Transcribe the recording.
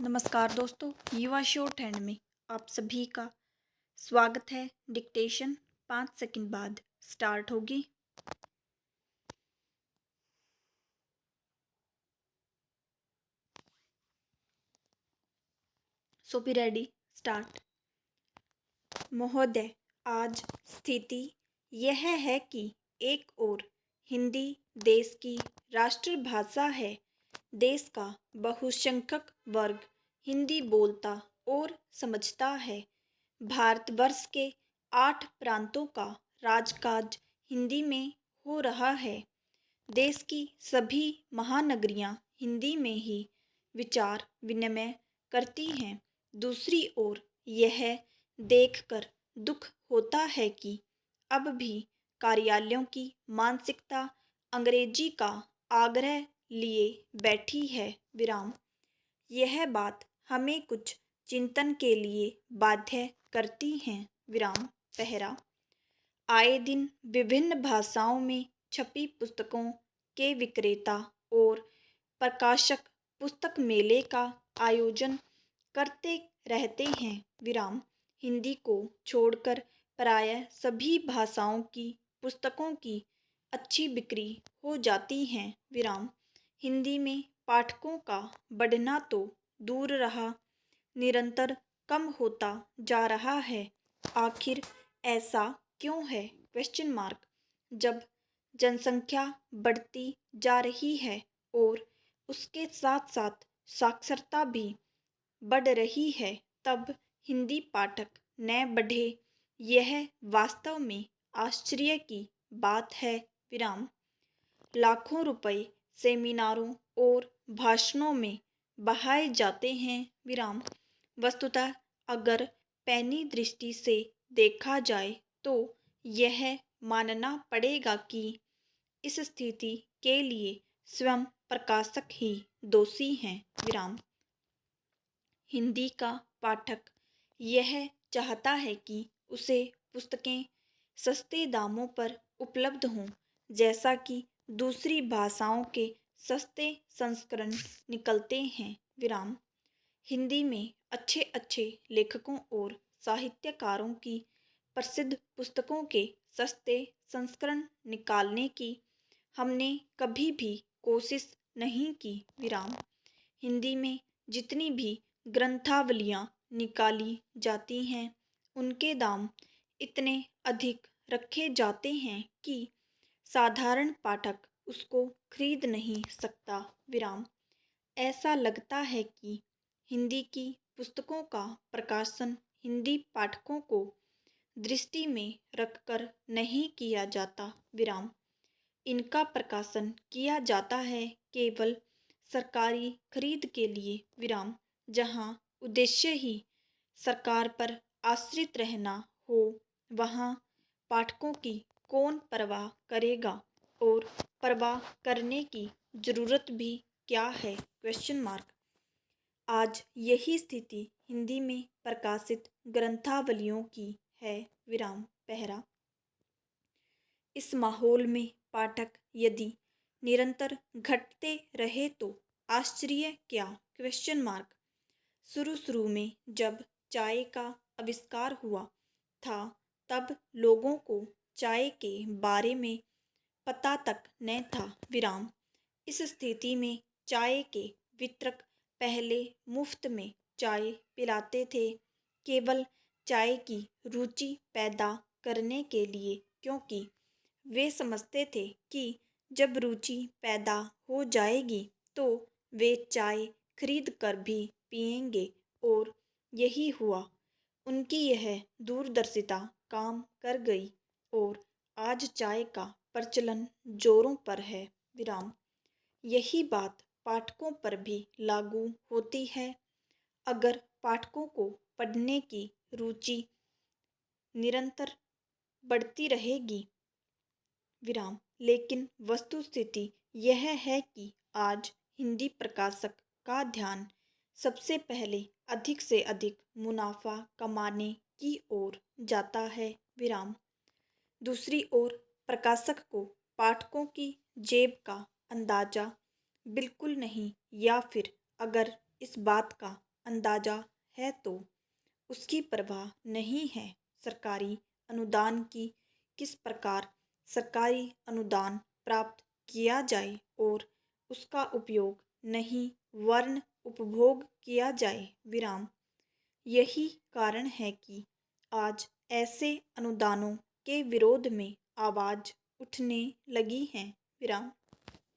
नमस्कार दोस्तों, युवा शॉर्ट हैंड में आप सभी का स्वागत है। डिक्टेशन 5 सेकंड बाद स्टार्ट होगी। सो बी रेडी, स्टार्ट। महोदय, आज स्थिति यह है कि एक ओर हिंदी देश की राष्ट्रभाषा है। देश का बहुसंख्यक वर्ग हिंदी बोलता और समझता है। भारतवर्ष के 8 प्रांतों का राजकाज हिंदी में हो रहा है। देश की सभी महानगरियां हिंदी में ही विचार विनिमय करती हैं। दूसरी ओर यह देखकर दुख होता है कि अब भी कार्यालयों की मानसिकता अंग्रेजी का आग्रह लिए बैठी है। विराम। यह बात हमें कुछ चिंतन के लिए बाध्य करती है। विराम। पहरा। आए दिन विभिन्न भाषाओं में छपी पुस्तकों के विक्रेता और प्रकाशक पुस्तक मेले का आयोजन करते रहते हैं। विराम। हिंदी को छोड़कर प्रायः सभी भाषाओं की पुस्तकों की अच्छी बिक्री हो जाती है। विराम। हिंदी में पाठकों का बढ़ना तो दूर रहा, निरंतर कम होता जा रहा है। आखिर ऐसा क्यों है? Question mark. जब जनसंख्या बढ़ती जा रही है और उसके साथ साथ साक्षरता भी बढ़ रही है, तब हिंदी पाठक न बढ़े, यह वास्तव में आश्चर्य की बात है। विराम। लाखों रुपए सेमिनारों और भाषणों में बहाए जाते हैं। विराम। वस्तुतः अगर पैनी दृष्टि से देखा जाए तो यह मानना पड़ेगा कि इस स्थिति के लिए स्वयं प्रकाशक ही दोषी हैं। विराम। हिंदी का पाठक यह चाहता है कि उसे पुस्तकें सस्ते दामों पर उपलब्ध हों, जैसा कि दूसरी भाषाओं के सस्ते संस्करण निकलते हैं। विराम। हिंदी में अच्छे अच्छे लेखकों और साहित्यकारों की प्रसिद्ध पुस्तकों के सस्ते संस्करण निकालने की हमने कभी भी कोशिश नहीं की। विराम। हिंदी में जितनी भी ग्रंथावलियाँ निकाली जाती हैं, उनके दाम इतने अधिक रखे जाते हैं कि साधारण पाठक उसको खरीद नहीं सकता। विराम। ऐसा लगता है कि हिंदी की पुस्तकों का प्रकाशन हिंदी पाठकों को दृष्टि में रखकर नहीं किया जाता। विराम। इनका प्रकाशन किया जाता है केवल सरकारी खरीद के लिए। विराम। जहाँ उद्देश्य ही सरकार पर आश्रित रहना हो, वहाँ पाठकों की कौन परवाह करेगा, और परवाह करने की जरूरत भी क्या है? Question mark. आज यही स्थिति हिंदी में प्रकाशित ग्रंथावलियों की है। विराम। पहरा। इस माहौल में पाठक यदि निरंतर घटते रहे तो आश्चर्य क्या? Question mark. शुरू में जब चाय का आविष्कार हुआ था, तब लोगों को चाय के बारे में पता तक न था। विराम। इस स्थिति में चाय के वितरक पहले मुफ्त में चाय पिलाते थे, केवल चाय की रुचि पैदा करने के लिए, क्योंकि वे समझते थे कि जब रुचि पैदा हो जाएगी तो वे चाय खरीद कर भी पिएंगे, और यही हुआ। उनकी यह दूरदर्शिता काम कर गई और आज चाय का प्रचलन जोरों पर है। विराम। यही बात पाठकों पर भी लागू होती है। अगर पाठकों को पढ़ने की रुचि निरंतर बढ़ती रहेगी। विराम। लेकिन वस्तुस्थिति यह है कि आज हिंदी प्रकाशक का ध्यान सबसे पहले अधिक से अधिक मुनाफा कमाने की ओर जाता है। विराम। दूसरी ओर प्रकाशक को पाठकों की जेब का अंदाजा बिल्कुल नहीं, या फिर अगर इस बात का अंदाजा है तो उसकी परवाह नहीं है सरकारी अनुदान की। किस प्रकार सरकारी अनुदान प्राप्त किया जाए और उसका उपयोग नहीं वर्ण उपभोग किया जाए विराम। यही कारण है कि आज ऐसे अनुदानों के विरोध में आवाज उठने लगी है विराम।